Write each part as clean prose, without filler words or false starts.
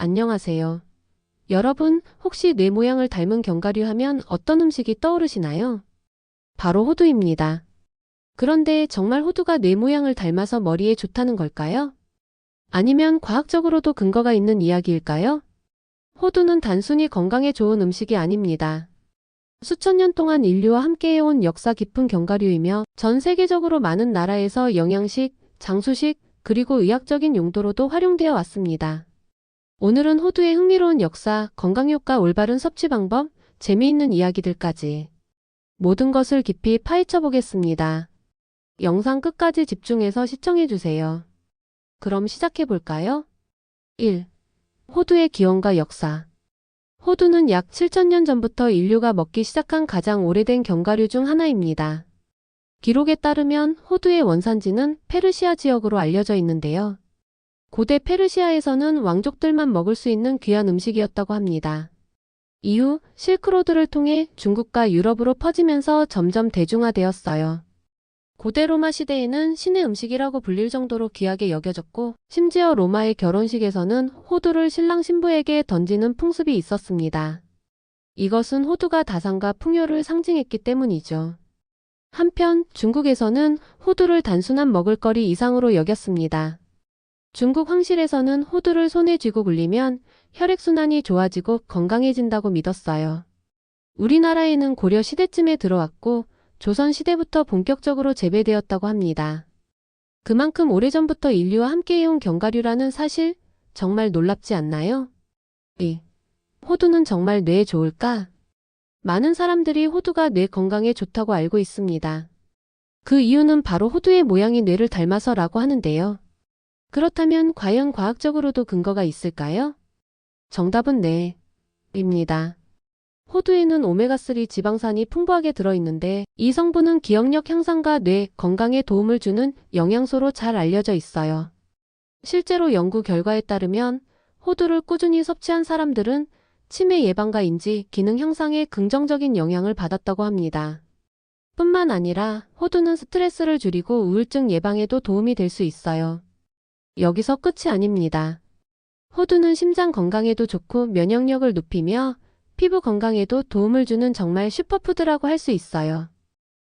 안녕하세요. 여러분, 혹시 뇌 모양을 닮은 견과류 하면 어떤 음식이 떠오르시나요? 바로 호두입니다. 그런데 정말 호두가 뇌 모양을 닮아서 머리에 좋다는 걸까요? 아니면 과학적으로도 근거가 있는 이야기일까요? 호두는 단순히 건강에 좋은 음식이 아닙니다. 수천 년 동안 인류와 함께해온 역사 깊은 견과류이며 전 세계적으로 많은 나라에서 영양식, 장수식, 그리고 의학적인 용도로도 활용되어 왔습니다. 오늘은 호두의 흥미로운 역사, 건강효과, 올바른 섭취 방법, 재미있는 이야기들까지 모든 것을 깊이 파헤쳐 보겠습니다. 영상 끝까지 집중해서 시청해주세요. 그럼 시작해 볼까요? 1. 호두의 기원과 역사. 호두는 약 7,000년 전부터 인류가 먹기 시작한 가장 오래된 견과류 중 하나입니다. 기록에 따르면 호두의 원산지는 페르시아 지역으로 알려져 있는데요. 고대 페르시아에서는 왕족들만 먹을 수 있는 귀한 음식이었다고 합니다. 이후 실크로드를 통해 중국과 유럽으로 퍼지면서 점점 대중화되었어요. 고대 로마 시대에는 신의 음식이라고 불릴 정도로 귀하게 여겨졌고, 심지어 로마의 결혼식에서는 호두를 신랑 신부에게 던지는 풍습이 있었습니다. 이것은 호두가 다산과 풍요를 상징했기 때문이죠. 한편 중국에서는 호두를 단순한 먹을거리 이상으로 여겼습니다. 중국 황실에서는 호두를 손에 쥐고 굴리면 혈액순환이 좋아지고 건강해진다고 믿었어요. 우리나라에는 고려 시대쯤에 들어왔고 조선 시대부터 본격적으로 재배되었다고 합니다. 그만큼 오래전부터 인류와 함께해온 견과류라는 사실, 정말 놀랍지 않나요? 2. 호두는 정말 뇌에 좋을까? 많은 사람들이 호두가 뇌 건강에 좋다고 알고 있습니다. 그 이유는 바로 호두의 모양이 뇌를 닮아서라고 하는데요. 그렇다면 과연 과학적으로도 근거가 있을까요? 정답은 네, 입니다. 호두에는 오메가3 지방산이 풍부하게 들어있는데 이 성분은 기억력 향상과 뇌 건강에 도움을 주는 영양소로 잘 알려져 있어요. 실제로 연구 결과에 따르면 호두를 꾸준히 섭취한 사람들은 치매 예방과 인지, 기능 향상에 긍정적인 영향을 받았다고 합니다. 뿐만 아니라 호두는 스트레스를 줄이고 우울증 예방에도 도움이 될 수 있어요. 여기서 끝이 아닙니다. 호두는 심장 건강에도 좋고 면역력을 높이며 피부 건강에도 도움을 주는 정말 슈퍼푸드라고 할 수 있어요.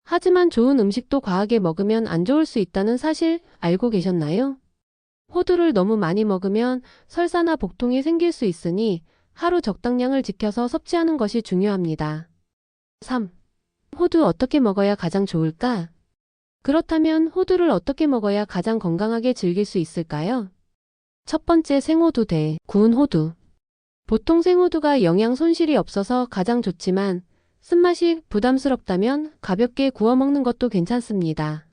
하지만 좋은 음식도 과하게 먹으면 안 좋을 수 있다는 사실 알고 계셨나요? 호두를 너무 많이 먹으면 설사나 복통이 생길 수 있으니 하루 적당량을 지켜서 섭취하는 것이 중요합니다. 3. 호두 어떻게 먹어야 가장 좋을까? 그렇다면 호두를 어떻게 먹어야 가장 건강하게 즐길 수 있을까요? 첫 번째, 생호두 대 구운 호두. 보통 생호두가 영양 손실이 없어서 가장 좋지만 쓴맛이 부담스럽다면 가볍게 구워 먹는 것도 괜찮습니다.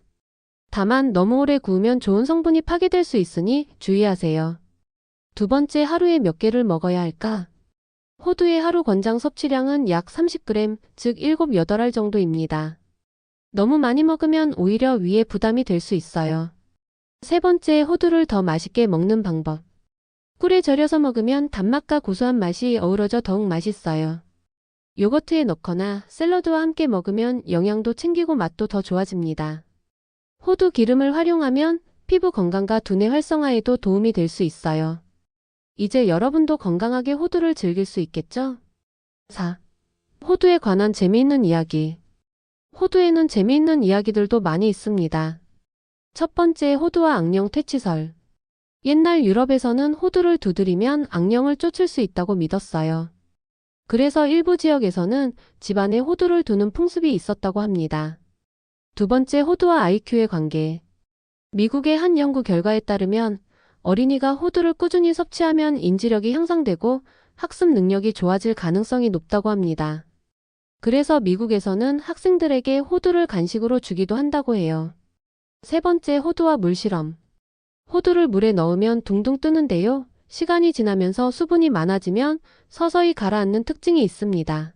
다만 너무 오래 구우면 좋은 성분이 파괴될 수 있으니 주의하세요. 두 번째, 하루에 몇 개를 먹어야 할까? 호두의 하루 권장 섭취량은 약 30g, 즉 7, 8알 정도입니다. 너무 많이 먹으면 오히려 위에 부담이 될 수 있어요. 세 번째, 호두를 더 맛있게 먹는 방법. 꿀에 절여서 먹으면 단맛과 고소한 맛이 어우러져 더욱 맛있어요. 요거트에 넣거나 샐러드와 함께 먹으면 영양도 챙기고 맛도 더 좋아집니다. 호두 기름을 활용하면 피부 건강과 두뇌 활성화에도 도움이 될 수 있어요. 이제 여러분도 건강하게 호두를 즐길 수 있겠죠? 4. 호두에 관한 재미있는 이야기. 호두에는 재미있는 이야기들도 많이 있습니다. 첫 번째, 호두와 악령 퇴치설. 옛날 유럽에서는 호두를 두드리면 악령을 쫓을 수 있다고 믿었어요. 그래서 일부 지역에서는 집안에 호두를 두는 풍습이 있었다고 합니다. 두 번째, 호두와 IQ의 관계. 미국의 한 연구 결과에 따르면 어린이가 호두를 꾸준히 섭취하면 인지력이 향상되고 학습 능력이 좋아질 가능성이 높다고 합니다. 그래서 미국에서는 학생들에게 호두를 간식으로 주기도 한다고 해요. 세 번째, 호두와 물 실험. 호두를 물에 넣으면 둥둥 뜨는데요. 시간이 지나면서 수분이 많아지면 서서히 가라앉는 특징이 있습니다.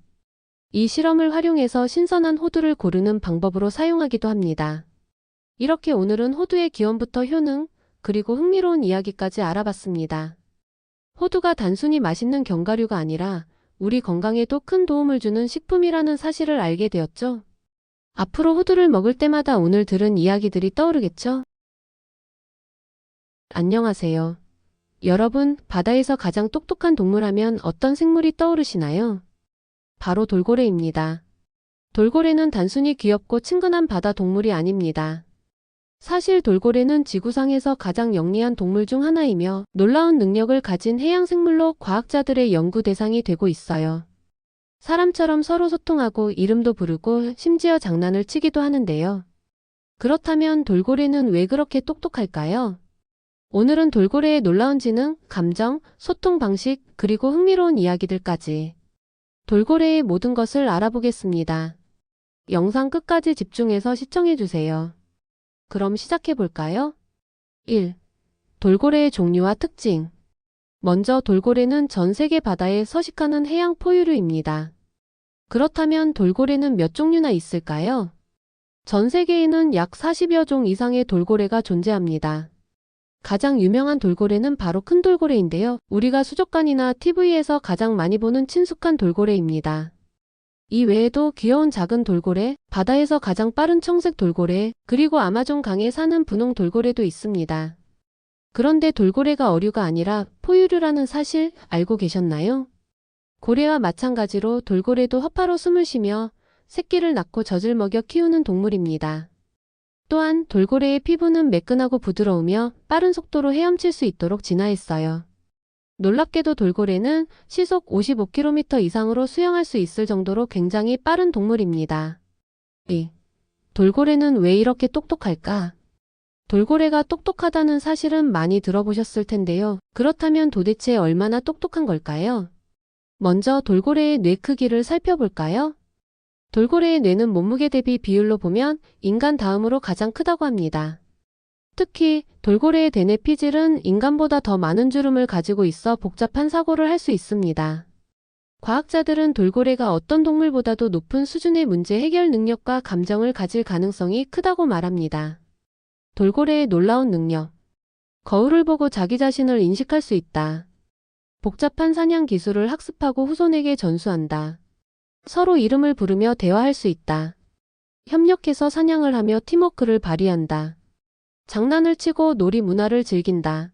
이 실험을 활용해서 신선한 호두를 고르는 방법으로 사용하기도 합니다. 이렇게 오늘은 호두의 기원부터 효능, 그리고 흥미로운 이야기까지 알아봤습니다. 호두가 단순히 맛있는 견과류가 아니라 우리 건강에도 큰 도움을 주는 식품이라는 사실을 알게 되었죠. 앞으로 호두를 먹을 때마다 오늘 들은 이야기들이 떠오르겠죠? 안녕하세요. 여러분, 바다에서 가장 똑똑한 동물 하면 어떤 생물이 떠오르시나요? 바로 돌고래입니다. 돌고래는 단순히 귀엽고 친근한 바다 동물이 아닙니다. 사실 돌고래는 지구상에서 가장 영리한 동물 중 하나이며 놀라운 능력을 가진 해양 생물로 과학자들의 연구 대상이 되고 있어요. 사람처럼 서로 소통하고 이름도 부르고 심지어 장난을 치기도 하는데요. 그렇다면 돌고래는 왜 그렇게 똑똑할까요? 오늘은 돌고래의 놀라운 지능, 감정, 소통 방식, 그리고 흥미로운 이야기들까지 돌고래의 모든 것을 알아보겠습니다. 영상 끝까지 집중해서 시청해주세요. 그럼 시작해볼까요? 1. 돌고래의 종류와 특징. 먼저 돌고래는 전 세계 바다에 서식하는 해양 포유류입니다. 그렇다면 돌고래는 몇 종류나 있을까요? 전 세계에는 약 40여 종 이상의 돌고래가 존재합니다. 가장 유명한 돌고래는 바로 큰 돌고래인데요. 우리가 수족관이나 TV에서 가장 많이 보는 친숙한 돌고래입니다. 이 외에도 귀여운 작은 돌고래, 바다에서 가장 빠른 청색 돌고래, 그리고 아마존 강에 사는 분홍 돌고래도 있습니다. 그런데 돌고래가 어류가 아니라 포유류라는 사실 알고 계셨나요? 고래와 마찬가지로 돌고래도 허파로 숨을 쉬며 새끼를 낳고 젖을 먹여 키우는 동물입니다. 또한 돌고래의 피부는 매끈하고 부드러우며 빠른 속도로 헤엄칠 수 있도록 진화했어요. 놀랍게도 돌고래는 시속 55km 이상으로 수영할 수 있을 정도로 굉장히 빠른 동물입니다. 2. 돌고래는 왜 이렇게 똑똑할까? 돌고래가 똑똑하다는 사실은 많이 들어보셨을 텐데요. 그렇다면 도대체 얼마나 똑똑한 걸까요? 먼저 돌고래의 뇌 크기를 살펴볼까요? 돌고래의 뇌는 몸무게 대비 비율로 보면 인간 다음으로 가장 크다고 합니다. 특히 돌고래의 대뇌 피질은 인간보다 더 많은 주름을 가지고 있어 복잡한 사고를 할 수 있습니다. 과학자들은 돌고래가 어떤 동물보다도 높은 수준의 문제 해결 능력과 감정을 가질 가능성이 크다고 말합니다. 돌고래의 놀라운 능력. 거울을 보고 자기 자신을 인식할 수 있다. 복잡한 사냥 기술을 학습하고 후손에게 전수한다. 서로 이름을 부르며 대화할 수 있다. 협력해서 사냥을 하며 팀워크를 발휘한다. 장난을 치고 놀이 문화를 즐긴다.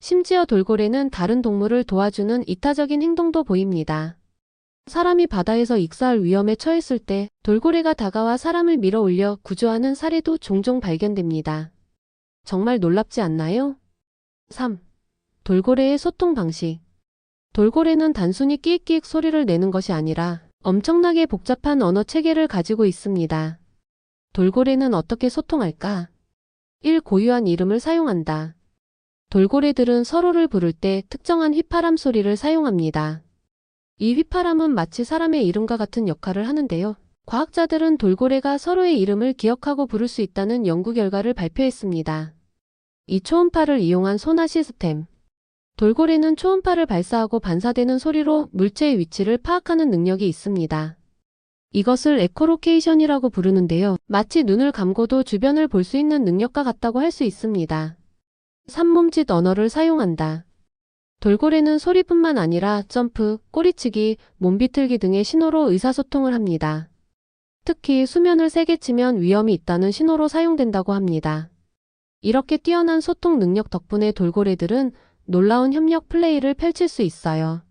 심지어 돌고래는 다른 동물을 도와주는 이타적인 행동도 보입니다. 사람이 바다에서 익사할 위험에 처했을 때 돌고래가 다가와 사람을 밀어 올려 구조하는 사례도 종종 발견됩니다. 정말 놀랍지 않나요? 3. 돌고래의 소통 방식. 돌고래는 단순히 끼익끼익 소리를 내는 것이 아니라 엄청나게 복잡한 언어 체계를 가지고 있습니다. 돌고래는 어떻게 소통할까? 1. 고유한 이름을 사용한다. 돌고래들은 서로를 부를 때 특정한 휘파람 소리를 사용합니다. 이 휘파람은 마치 사람의 이름과 같은 역할을 하는데요. 과학자들은 돌고래가 서로의 이름을 기억하고 부를 수 있다는 연구 결과를 발표했습니다. 이 초음파를 이용한 소나 시스템. 돌고래는 초음파를 발사하고 반사되는 소리로 물체의 위치를 파악하는 능력이 있습니다. 이것을 에코로케이션이라고 부르는데요. 마치 눈을 감고도 주변을 볼 수 있는 능력과 같다고 할 수 있습니다. 3. 몸짓 언어를 사용한다. 돌고래는 소리뿐만 아니라 점프, 꼬리치기, 몸비틀기 등의 신호로 의사소통을 합니다. 특히 수면을 세게 치면 위험이 있다는 신호로 사용된다고 합니다. 이렇게 뛰어난 소통 능력 덕분에 돌고래들은 놀라운 협력 플레이를 펼칠 수 있어요.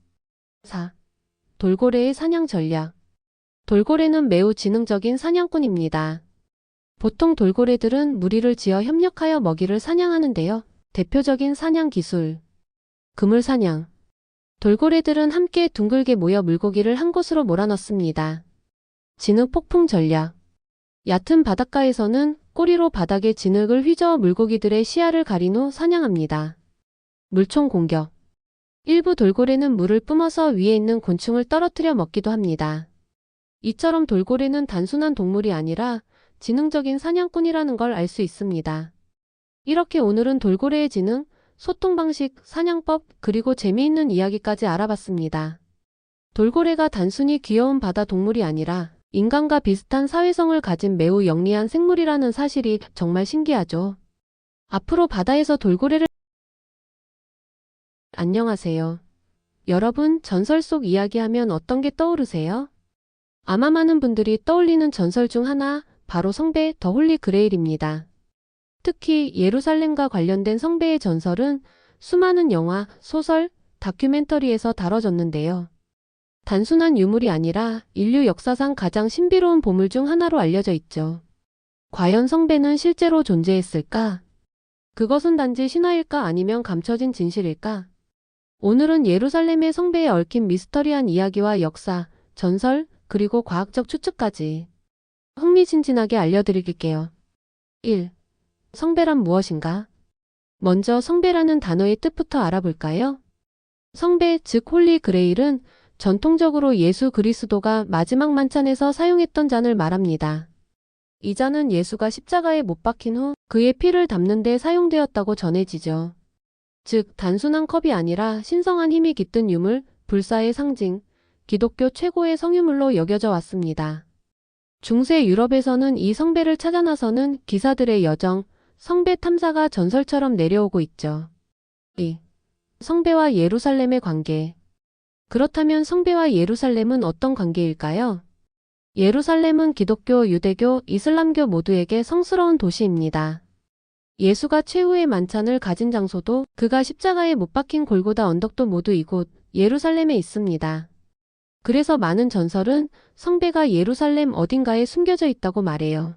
4. 돌고래의 사냥 전략. 돌고래는 매우 지능적인 사냥꾼입니다. 보통 돌고래들은 무리를 지어 협력하여 먹이를 사냥하는데요. 대표적인 사냥 기술. 그물 사냥. 돌고래들은 함께 둥글게 모여 물고기를 한 곳으로 몰아넣습니다. 진흙 폭풍 전략. 얕은 바닷가에서는 꼬리로 바닥에 진흙을 휘저어 물고기들의 시야를 가린 후 사냥합니다. 물총 공격. 일부 돌고래는 물을 뿜어서 위에 있는 곤충을 떨어뜨려 먹기도 합니다. 이처럼 돌고래는 단순한 동물이 아니라 지능적인 사냥꾼이라는 걸 알 수 있습니다. 이렇게 오늘은 돌고래의 지능, 소통 방식, 사냥법, 그리고 재미있는 이야기까지 알아봤습니다. 돌고래가 단순히 귀여운 바다 동물이 아니라 인간과 비슷한 사회성을 가진 매우 영리한 생물이라는 사실이 정말 신기하죠. 앞으로 바다에서 돌고래를 안녕하세요. 여러분, 전설 속 이야기하면 어떤 게 떠오르세요? 아마 많은 분들이 떠올리는 전설 중 하나, 바로 성배 더 홀리 그레일입니다. 특히 예루살렘과 관련된 성배의 전설은 수많은 영화, 소설, 다큐멘터리에서 다뤄졌는데요. 단순한 유물이 아니라 인류 역사상 가장 신비로운 보물 중 하나로 알려져 있죠. 과연 성배는 실제로 존재했을까? 그것은 단지 신화일까 아니면 감춰진 진실일까? 오늘은 예루살렘의 성배에 얽힌 미스터리한 이야기와 역사, 전설, 그리고 과학적 추측까지 흥미진진하게 알려드릴게요. 1. 성배란 무엇인가? 먼저 성배라는 단어의 뜻부터 알아볼까요? 성배, 즉 홀리 그레일은 전통적으로 예수 그리스도가 마지막 만찬에서 사용했던 잔을 말합니다. 이 잔은 예수가 십자가에 못 박힌 후 그의 피를 담는 데 사용되었다고 전해지죠. 즉 단순한 컵이 아니라 신성한 힘이 깃든 유물, 불사의 상징, 기독교 최고의 성유물로 여겨져 왔습니다. 중세 유럽에서는 이 성배를 찾아 나서는 기사들의 여정, 성배 탐사가 전설처럼 내려오고 있죠. 2. 성배와 예루살렘의 관계. 그렇다면 성배와 예루살렘은 어떤 관계일까요? 예루살렘은 기독교, 유대교, 이슬람교 모두에게 성스러운 도시입니다. 예수가 최후의 만찬을 가진 장소도 그가 십자가에 못 박힌 골고다 언덕도 모두 이곳 예루살렘에 있습니다. 그래서 많은 전설은 성배가 예루살렘 어딘가에 숨겨져 있다고 말해요.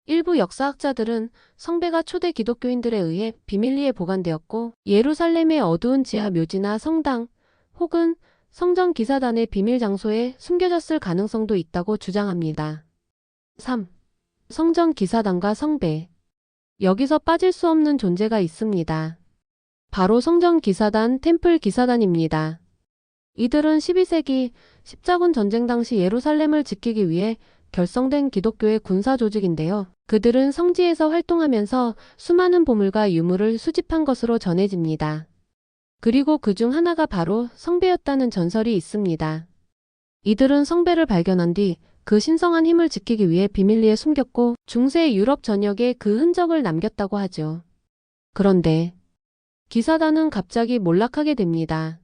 일부 역사학자들은 성배가 초대 기독교인들에 의해 비밀리에 보관되었고 예루살렘의 어두운 지하 묘지나 성당 혹은 성전 기사단의 비밀 장소에 숨겨졌을 가능성도 있다고 주장합니다. 3. 성전 기사단과 성배. 여기서 빠질 수 없는 존재가 있습니다. 바로 성전 기사단, 템플 기사단입니다. 이들은 12세기 십자군 전쟁 당시 예루살렘을 지키기 위해 결성된 기독교의 군사 조직인데요. 그들은 성지에서 활동하면서 수많은 보물과 유물을 수집한 것으로 전해집니다. 그리고 그 중 하나가 바로 성배였다는 전설이 있습니다. 이들은 성배를 발견한 뒤 그 신성한 힘을 지키기 위해 비밀리에 숨겼고 중세 유럽 전역에 그 흔적을 남겼다고 하죠. 그런데 기사단은 갑자기 몰락하게 됩니다.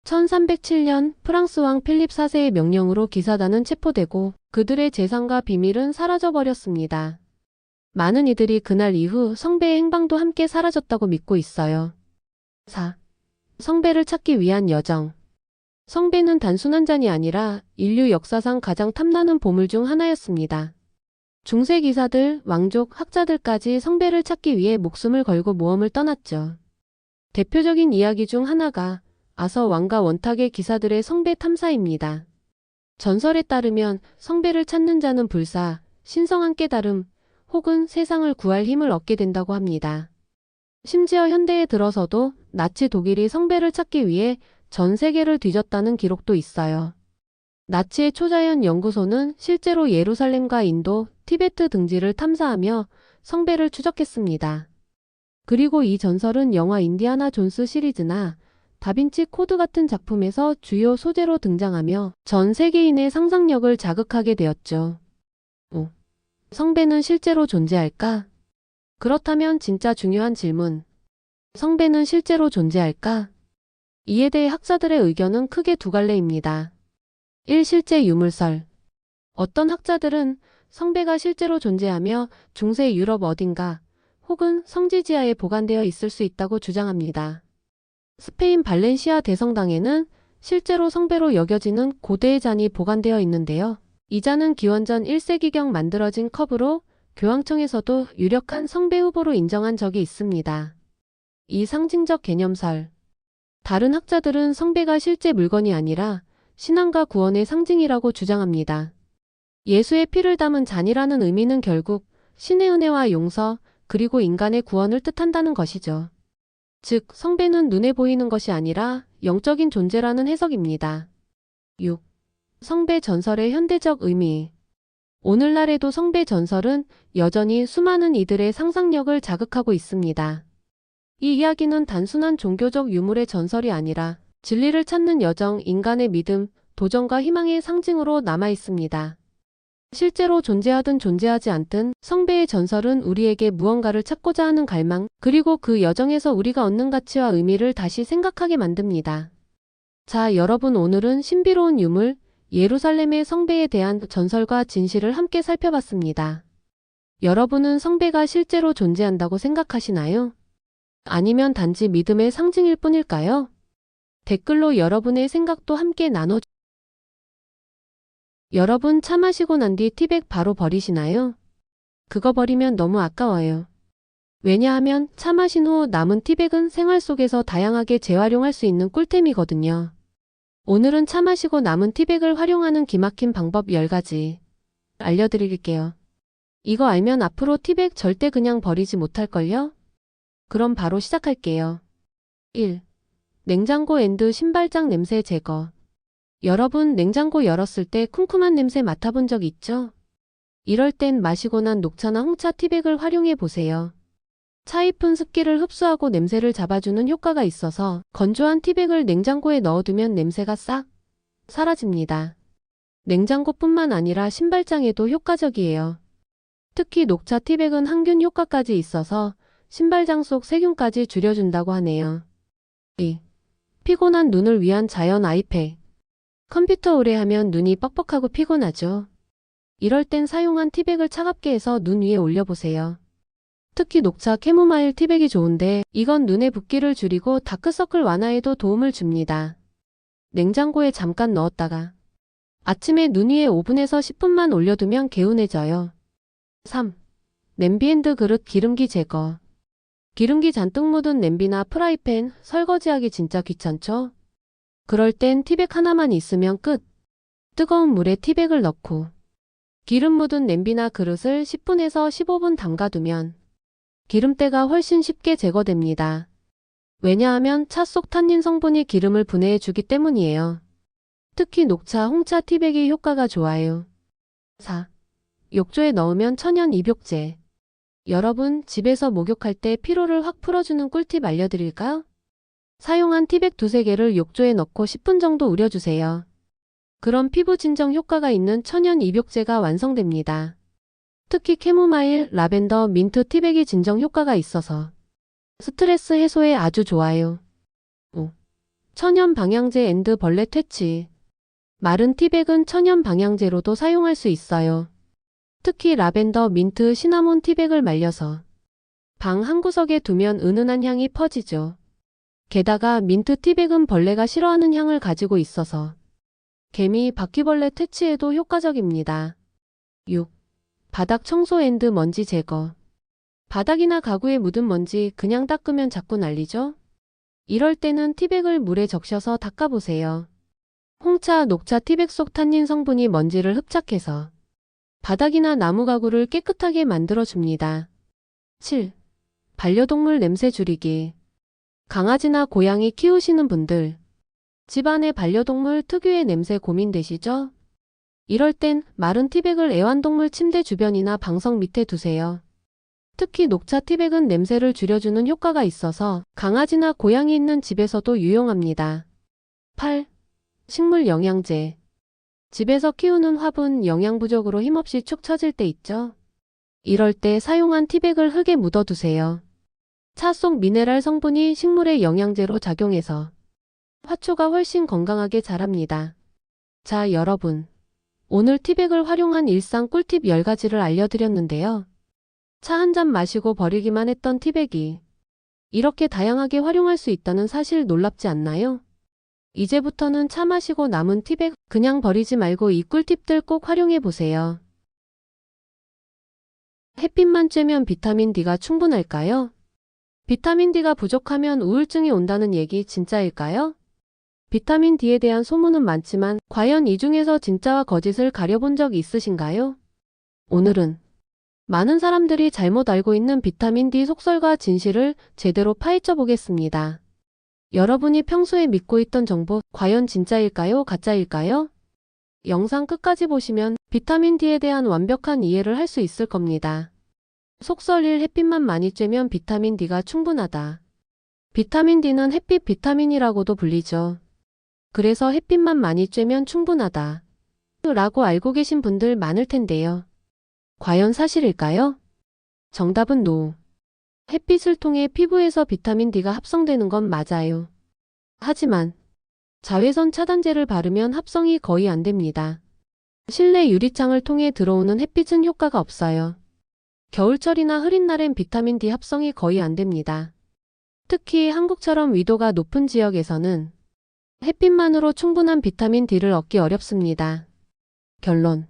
1307년 프랑스 왕 필립 4세의 명령으로 기사단은 체포되고 그들의 재산과 비밀은 사라져버렸습니다. 많은 이들이 그날 이후 성배의 행방도 함께 사라졌다고 믿고 있어요. 4. 성배를 찾기 위한 여정. 성배는 단순한 잔이 아니라 인류 역사상 가장 탐나는 보물 중 하나였습니다. 중세 기사들, 왕족, 학자들까지 성배를 찾기 위해 목숨을 걸고 모험을 떠났죠. 대표적인 이야기 중 하나가 아서 왕과 원탁의 기사들의 성배 탐사입니다. 전설에 따르면 성배를 찾는 자는 불사, 신성한 깨달음, 혹은 세상을 구할 힘을 얻게 된다고 합니다. 심지어 현대에 들어서도 나치 독일이 성배를 찾기 위해 전 세계를 뒤졌다는 기록도 있어요. 나치의 초자연 연구소는 실제로 예루살렘과 인도, 티베트 등지를 탐사하며 성배를 추적했습니다. 그리고 이 전설은 영화 인디아나 존스 시리즈나 다빈치 코드 같은 작품에서 주요 소재로 등장하며 전 세계인의 상상력을 자극하게 되었죠. 5. 성배는 실제로 존재할까? 그렇다면 진짜 중요한 질문. 성배는 실제로 존재할까? 이에 대해 학자들의 의견은 크게 두 갈래입니다. 1. 실제 유물설. 어떤 학자들은 성배가 실제로 존재하며 중세 유럽 어딘가 혹은 성지 지하에 보관되어 있을 수 있다고 주장합니다. 스페인 발렌시아 대성당에는 실제로 성배로 여겨지는 고대의 잔이 보관되어 있는데요. 이 잔은 기원전 1세기경 만들어진 컵으로 교황청에서도 유력한 성배 후보로 인정한 적이 있습니다. 이 상징적 개념설. 다른 학자들은 성배가 실제 물건이 아니라 신앙과 구원의 상징이라고 주장합니다. 예수의 피를 담은 잔이라는 의미는 결국 신의 은혜와 용서, 그리고 인간의 구원을 뜻한다는 것이죠. 즉, 성배는 눈에 보이는 것이 아니라 영적인 존재라는 해석입니다. 6. 성배 전설의 현대적 의미. 오늘날에도 성배 전설은 여전히 수많은 이들의 상상력을 자극하고 있습니다. 이 이야기는 단순한 종교적 유물의 전설이 아니라 진리를 찾는 여정, 인간의 믿음, 도전과 희망의 상징으로 남아 있습니다. 실제로 존재하든 존재하지 않든 성배의 전설은 우리에게 무언가를 찾고자 하는 갈망, 그리고 그 여정에서 우리가 얻는 가치와 의미를 다시 생각하게 만듭니다. 자, 여러분, 오늘은 신비로운 유물, 예루살렘의 성배에 대한 전설과 진실을 함께 살펴봤습니다. 여러분은 성배가 실제로 존재한다고 생각하시나요? 아니면 단지 믿음의 상징일 뿐일까요? 댓글로 여러분의 생각도 함께 나눠. 여러분 차 마시고 난 뒤 티백 바로 버리시나요? 그거 버리면 너무 아까워요. 왜냐하면 차 마신 후 남은 티백은 생활 속에서 다양하게 재활용할 수 있는 꿀템이거든요. 오늘은 차 마시고 남은 티백을 활용하는 기막힌 방법 10가지 알려드릴게요. 이거 알면 앞으로 티백 절대 그냥 버리지 못할걸요? 그럼 바로 시작할게요. 1. 냉장고 앤드 신발장 냄새 제거. 여러분 냉장고 열었을 때 쿰쿰한 냄새 맡아본 적 있죠? 이럴 땐 마시고 난 녹차나 홍차 티백을 활용해 보세요. 차 잎은 습기를 흡수하고 냄새를 잡아주는 효과가 있어서 건조한 티백을 냉장고에 넣어두면 냄새가 싹 사라집니다. 냉장고뿐만 아니라 신발장에도 효과적이에요. 특히 녹차 티백은 항균 효과까지 있어서 신발장 속 세균까지 줄여준다고 하네요. 2. 피곤한 눈을 위한 자연 아이팩. 컴퓨터 오래 하면 눈이 뻑뻑하고 피곤하죠. 이럴 땐 사용한 티백을 차갑게 해서 눈 위에 올려보세요. 특히 녹차 캐모마일 티백이 좋은데 이건 눈의 붓기를 줄이고 다크서클 완화에도 도움을 줍니다. 냉장고에 잠깐 넣었다가 아침에 눈 위에 5분에서 10분만 올려두면 개운해져요. 3. 냄비앤드 그릇 기름기 제거. 기름기 잔뜩 묻은 냄비나 프라이팬 설거지하기 진짜 귀찮죠? 그럴 땐 티백 하나만 있으면 끝. 뜨거운 물에 티백을 넣고 기름 묻은 냄비나 그릇을 10분에서 15분 담가두면 기름때가 훨씬 쉽게 제거됩니다. 왜냐하면 차 속 탄닌 성분이 기름을 분해해 주기 때문이에요. 특히 녹차, 홍차 티백이 효과가 좋아요. 4. 욕조에 넣으면 천연 입욕제. 여러분 집에서 목욕할 때 피로를 확 풀어주는 꿀팁 알려드릴까요? 사용한 티백 2-3개를 욕조에 넣고 10분 정도 우려주세요. 그럼 피부 진정 효과가 있는 천연 입욕제가 완성됩니다. 특히 캐모마일, 라벤더, 민트 티백이 진정 효과가 있어서 스트레스 해소에 아주 좋아요. 5. 천연 방향제 앤드 벌레 퇴치. 마른 티백은 천연 방향제로도 사용할 수 있어요. 특히 라벤더, 민트, 시나몬 티백을 말려서 방 한구석에 두면 은은한 향이 퍼지죠. 게다가 민트 티백은 벌레가 싫어하는 향을 가지고 있어서 개미, 바퀴벌레 퇴치에도 효과적입니다. 6. 바닥 청소 앤드 먼지 제거. 바닥이나 가구에 묻은 먼지 그냥 닦으면 자꾸 날리죠? 이럴 때는 티백을 물에 적셔서 닦아보세요. 홍차, 녹차 티백 속 탄닌 성분이 먼지를 흡착해서 바닥이나 나무 가구를 깨끗하게 만들어줍니다. 7. 반려동물 냄새 줄이기. 강아지나 고양이 키우시는 분들, 집안의 반려동물 특유의 냄새 고민되시죠? 이럴 땐 마른 티백을 애완동물 침대 주변이나 방석 밑에 두세요. 특히 녹차 티백은 냄새를 줄여주는 효과가 있어서 강아지나 고양이 있는 집에서도 유용합니다. 8. 식물 영양제. 집에서 키우는 화분 영양 부족으로 힘없이 축 처질 때 있죠? 이럴 때 사용한 티백을 흙에 묻어두세요. 차 속 미네랄 성분이 식물의 영양제로 작용해서 화초가 훨씬 건강하게 자랍니다. 자, 여러분. 오늘 티백을 활용한 일상 꿀팁 10가지를 알려드렸는데요. 차 한 잔 마시고 버리기만 했던 티백이 이렇게 다양하게 활용할 수 있다는 사실 놀랍지 않나요? 이제부터는 차 마시고 남은 티백 그냥 버리지 말고 이 꿀팁들 꼭 활용해 보세요. 햇빛만 쬐면 비타민 D가 충분할까요? 비타민 D가 부족하면 우울증이 온다는 얘기 진짜일까요? 비타민 D에 대한 소문은 많지만 과연 이 중에서 진짜와 거짓을 가려본 적 있으신가요? 오늘은 많은 사람들이 잘못 알고 있는 비타민 D 속설과 진실을 제대로 파헤쳐 보겠습니다. 여러분이 평소에 믿고 있던 정보 과연 진짜일까요? 가짜일까요? 영상 끝까지 보시면 비타민 D에 대한 완벽한 이해를 할 수 있을 겁니다. 속설 1. 햇빛만 많이 쬐면 비타민 D가 충분하다. 비타민 D는 햇빛 비타민이라고도 불리죠. 그래서 햇빛만 많이 쬐면 충분하다 라고 알고 계신 분들 많을 텐데요. 과연 사실일까요? 정답은 NO. 햇빛을 통해 피부에서 비타민 D가 합성되는 건 맞아요. 하지만 자외선 차단제를 바르면 합성이 거의 안 됩니다. 실내 유리창을 통해 들어오는 햇빛은 효과가 없어요. 겨울철이나 흐린 날엔 비타민 D 합성이 거의 안 됩니다. 특히 한국처럼 위도가 높은 지역에서는 햇빛만으로 충분한 비타민 D를 얻기 어렵습니다. 결론.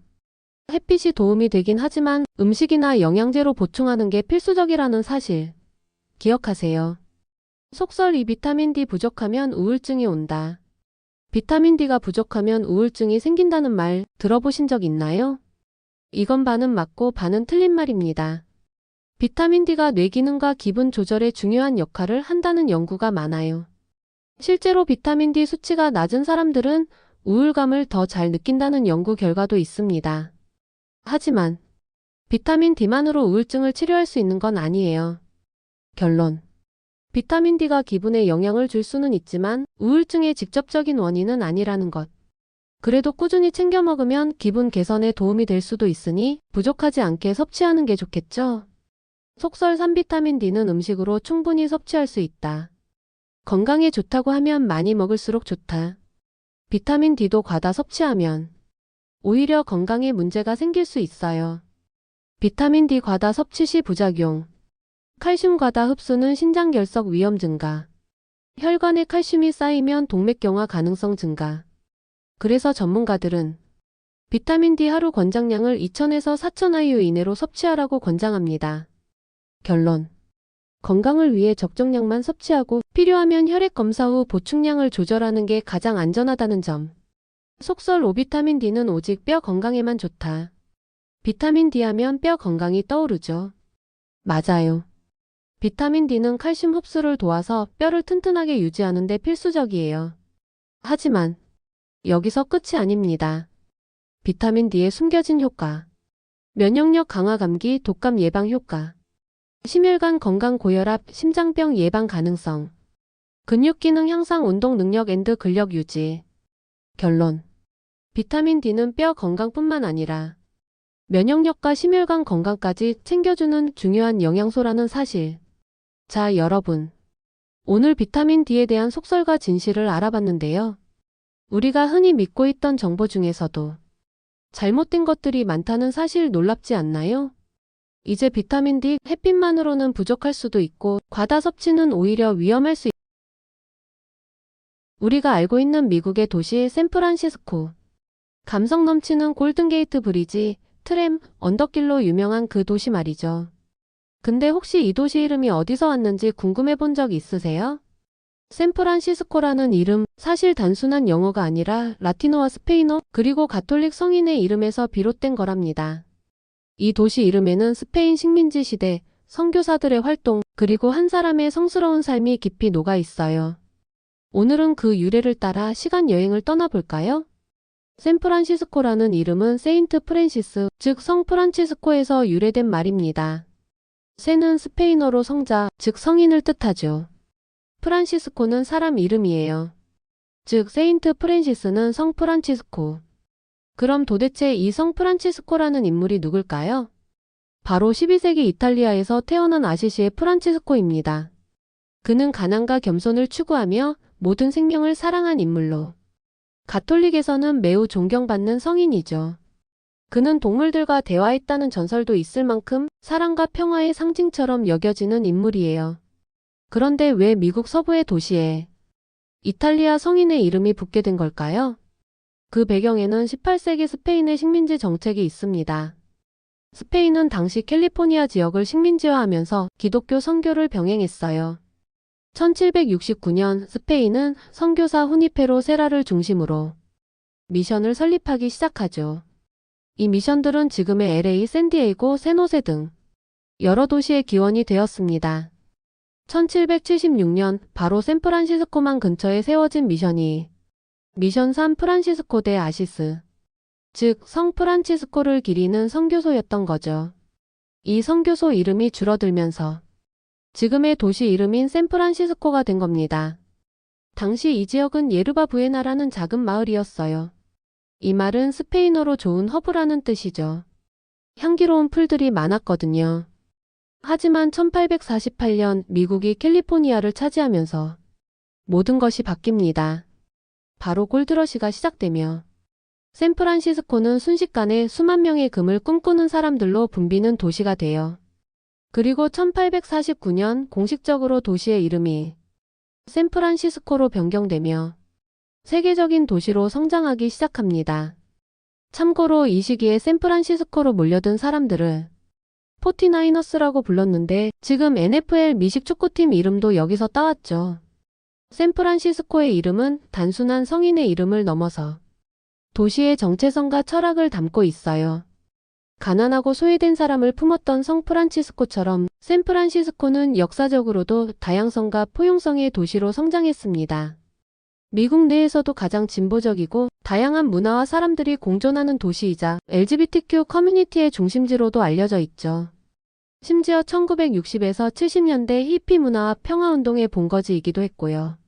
햇빛이 도움이 되긴 하지만 음식이나 영양제로 보충하는 게 필수적이라는 사실 기억하세요. 속설 이 비타민 D 부족하면 우울증이 온다. 비타민 D가 부족하면 우울증이 생긴다는 말 들어보신 적 있나요? 이건 반은 맞고 반은 틀린 말입니다. 비타민 D가 뇌 기능과 기분 조절에 중요한 역할을 한다는 연구가 많아요. 실제로 비타민 D 수치가 낮은 사람들은 우울감을 더 잘 느낀다는 연구 결과도 있습니다. 하지만 비타민 D만으로 우울증을 치료할 수 있는 건 아니에요. 결론. 비타민 D가 기분에 영향을 줄 수는 있지만 우울증의 직접적인 원인은 아니라는 것. 그래도 꾸준히 챙겨 먹으면 기분 개선에 도움이 될 수도 있으니 부족하지 않게 섭취하는 게 좋겠죠? 속설산 비타민 D는 음식으로 충분히 섭취할 수 있다. 건강에 좋다고 하면 많이 먹을수록 좋다. 비타민 D도 과다 섭취하면 오히려 건강에 문제가 생길 수 있어요. 비타민 D 과다 섭취 시 부작용. 칼슘 과다 흡수는 신장 결석 위험 증가. 혈관에 칼슘이 쌓이면 동맥경화 가능성 증가. 그래서 전문가들은 비타민 D 하루 권장량을 2000에서 4000 IU 이내로 섭취하라고 권장합니다. 결론. 건강을 위해 적정량만 섭취하고 필요하면 혈액 검사 후 보충량을 조절하는 게 가장 안전하다는 점. 속설 비타민 D는 오직 뼈 건강에만 좋다. 비타민 D 하면 뼈 건강이 떠오르죠. 맞아요. 비타민 D는 칼슘 흡수를 도와서 뼈를 튼튼하게 유지하는 데 필수적이에요. 하지만 여기서 끝이 아닙니다. 비타민 D의 숨겨진 효과. 면역력 강화 감기 독감 예방 효과. 심혈관 건강 고혈압 심장병 예방 가능성. 근육 기능 향상 운동 능력 앤드 근력 유지. 결론. 비타민 D는 뼈 건강뿐만 아니라 면역력과 심혈관 건강까지 챙겨주는 중요한 영양소라는 사실. 자, 여러분. 오늘 비타민 D에 대한 속설과 진실을 알아봤는데요. 우리가 흔히 믿고 있던 정보 중에서도 잘못된 것들이 많다는 사실 놀랍지 않나요? 이제 비타민 D 햇빛만으로는 부족할 수도 있고 과다 섭취는 오히려 위험할 수 있습니다. 우리가 알고 있는 미국의 도시 샌프란시스코. 감성 넘치는 골든게이트 브리지, 트램, 언덕길로 유명한 그 도시 말이죠. 근데 혹시 이 도시 이름이 어디서 왔는지 궁금해 본 적 있으세요? 샌프란시스코라는 이름, 사실 단순한 영어가 아니라 라틴어와 스페인어, 그리고 가톨릭 성인의 이름에서 비롯된 거랍니다. 이 도시 이름에는 스페인 식민지 시대, 선교사들의 활동, 그리고 한 사람의 성스러운 삶이 깊이 녹아 있어요. 오늘은 그 유래를 따라 시간 여행을 떠나볼까요? 샌프란시스코라는 이름은 세인트 프랜시스, 즉 성 프란치스코에서 유래된 말입니다. 세는 스페인어로 성자, 즉 성인을 뜻하죠. 프란시스코는 사람 이름이에요. 즉 세인트 프랜시스는 성 프란치스코. 그럼 도대체 이 성 프란치스코라는 인물이 누굴까요? 바로 12세기 이탈리아에서 태어난 아시시의 프란치스코입니다. 그는 가난과 겸손을 추구하며 모든 생명을 사랑한 인물로 가톨릭에서는 매우 존경받는 성인이죠. 그는 동물들과 대화했다는 전설도 있을 만큼 사랑과 평화의 상징처럼 여겨지는 인물이에요. 그런데 왜 미국 서부의 도시에 이탈리아 성인의 이름이 붙게 된 걸까요? 그 배경에는 18세기 스페인의 식민지 정책이 있습니다. 스페인은 당시 캘리포니아 지역을 식민지화하면서 기독교 선교를 병행했어요. 1769년 스페인은 선교사 후니페로 세라를 중심으로 미션을 설립하기 시작하죠. 이 미션들은 지금의 LA, 샌디에이고, 샌호세 등 여러 도시의 기원이 되었습니다. 1776년 바로 샌프란시스코만 근처에 세워진 미션이 미션 산 프란시스코 데 아시스, 즉 성 프란치스코를 기리는 선교소였던 거죠. 이 선교소 이름이 줄어들면서 지금의 도시 이름인 샌프란시스코가 된 겁니다. 당시 이 지역은 예르바 부에나라는 작은 마을이었어요. 이 말은 스페인어로 좋은 허브라는 뜻이죠. 향기로운 풀들이 많았거든요. 하지만 1848년 미국이 캘리포니아를 차지하면서 모든 것이 바뀝니다. 바로 골드러시가 시작되며 샌프란시스코는 순식간에 수만 명의 금을 꿈꾸는 사람들로 붐비는 도시가 되어 그리고 1849년 공식적으로 도시의 이름이 샌프란시스코로 변경되며 세계적인 도시로 성장하기 시작합니다. 참고로 이 시기에 샌프란시스코로 몰려든 사람들을 포티나이너스라고 불렀는데 지금 NFL 미식 축구팀 이름도 여기서 따왔죠. 샌프란시스코의 이름은 단순한 성인의 이름을 넘어서 도시의 정체성과 철학을 담고 있어요. 가난하고 소외된 사람을 품었던 성 프란치스코처럼 샌프란시스코는 역사적으로도 다양성과 포용성의 도시로 성장했습니다. 미국 내에서도 가장 진보적이고 다양한 문화와 사람들이 공존하는 도시이자 LGBTQ 커뮤니티의 중심지로도 알려져 있죠. 심지어 1960에서 70년대 히피 문화와 평화운동의 본거지이기도 했고요.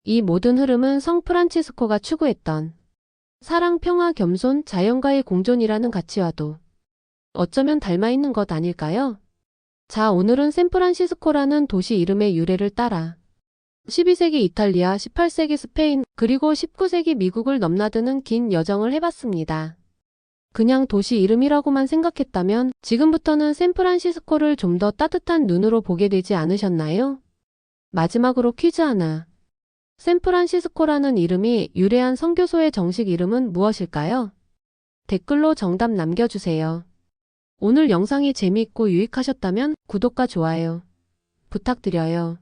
이 모든 흐름은 성 프란치스코가 추구했던 사랑, 평화, 겸손, 자연과의 공존이라는 가치와도 어쩌면 닮아있는 것 아닐까요? 자, 오늘은 샌프란시스코라는 도시 이름의 유래를 따라 12세기 이탈리아, 18세기 스페인, 그리고 19세기 미국을 넘나드는 긴 여정을 해봤습니다. 그냥 도시 이름이라고만 생각했다면 지금부터는 샌프란시스코를 좀 더 따뜻한 눈으로 보게 되지 않으셨나요? 마지막으로 퀴즈 하나. 샌프란시스코라는 이름이 유래한 선교소의 정식 이름은 무엇일까요? 댓글로 정답 남겨주세요. 오늘 영상이 재미있고 유익하셨다면 구독과 좋아요 부탁드려요.